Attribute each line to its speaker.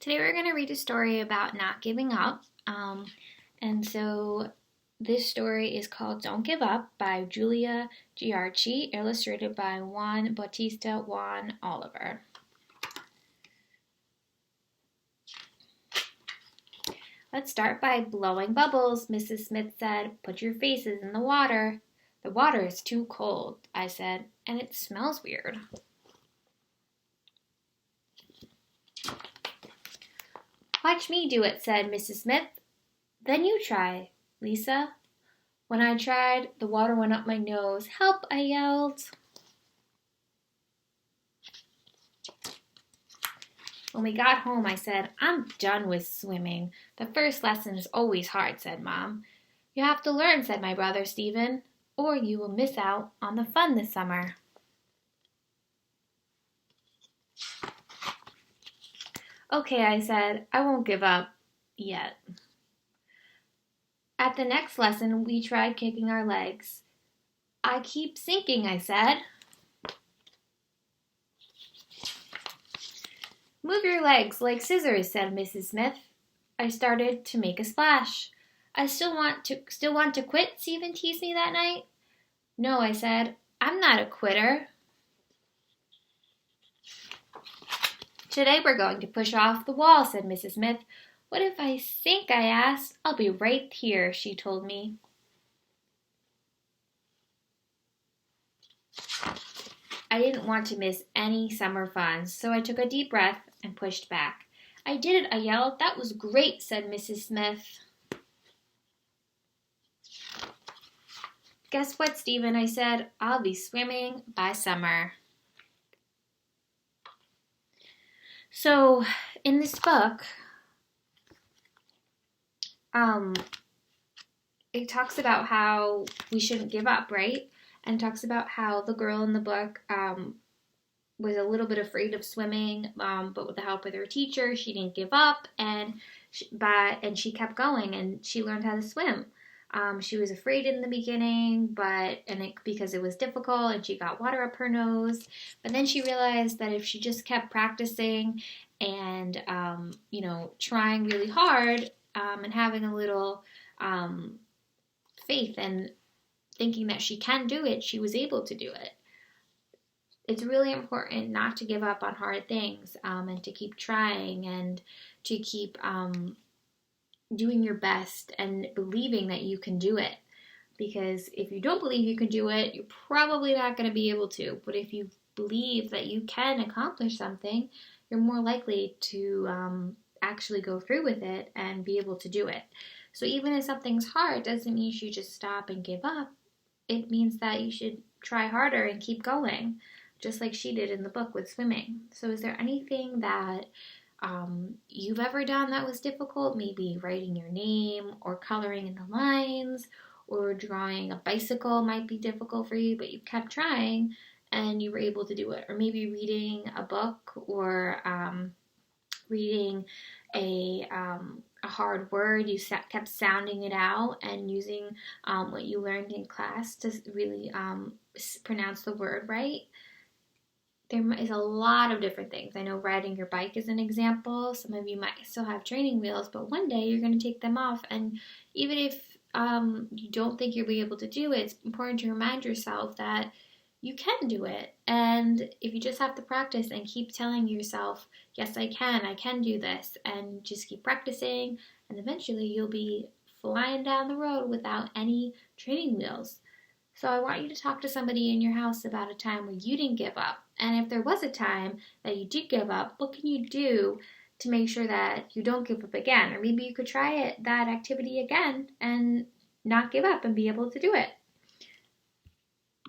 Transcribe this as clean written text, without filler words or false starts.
Speaker 1: Today we're going to read a story about not giving up. And so this story is called Don't Give Up by Julia Giarchi, illustrated by Juan Bautista Juan Oliver. Let's start by blowing bubbles, Mrs. Smith said. Put your faces in the water. The water is too cold, I said, and it smells weird. Watch me do it, said Mrs. Smith. Then you try, Lisa. When I tried, the water went up my nose. Help, I yelled. When we got home, I said, I'm done with swimming. The first lesson is always hard, said Mom. You have to learn, said my brother Stephen, or you will miss out on the fun this summer. Okay, I said, I won't give up yet. At the next lesson, we tried kicking our legs. I keep sinking, I said. Move your legs like scissors, said Mrs. Smith. I started to make a splash. I still want to quit, Stephen teased me that night. No, I said, I'm not a quitter. Today we're going to push off the wall, said Mrs. Smith. What if I sink, I asked. I'll be right here, she told me. I didn't want to miss any summer fun, so I took a deep breath and pushed back. I did it, I yelled. That was great, said Mrs. Smith. Guess what, Stephen, I said. I'll be swimming by summer. So, in this book, it talks about how we shouldn't give up, right? And talks about how the girl in the book was a little bit afraid of swimming, but with the help of her teacher, she didn't give up, and she kept going, and she learned how to swim. She was afraid in the beginning, because it was difficult, and she got water up her nose. But then she realized that if she just kept practicing and trying really hard and having a little faith and thinking that she can do it, she was able to do it. It's really important not to give up on hard things and to keep trying and to keep doing your best and believing that you can do it. Because if you don't believe you can do it, you're probably not going to be able to. But if you believe that you can accomplish something, you're more likely to actually go through with it and be able to do it. So even if something's hard, doesn't mean you should just stop and give up. It means that you should try harder and keep going, just like she did in the book with swimming. So is there anything that you've ever done that was difficult? Maybe writing your name or coloring in the lines or drawing a bicycle might be difficult for you, but you kept trying and you were able to do it. Or maybe reading a book or reading a hard word, you kept sounding it out and using what you learned in class to really pronounce the word right. There is a lot of different things. I know riding your bike is an example. Some of you might still have training wheels, but one day you're going to take them off. And even if you don't think you'll be able to do it, it's important to remind yourself that you can do it. And if you just have to practice and keep telling yourself, yes, I can do this, and just keep practicing, and eventually you'll be flying down the road without any training wheels. So I want you to talk to somebody in your house about a time where you didn't give up. And if there was a time that you did give up, what can you do to make sure that you don't give up again? Or maybe you could try that activity again and not give up and be able to do it.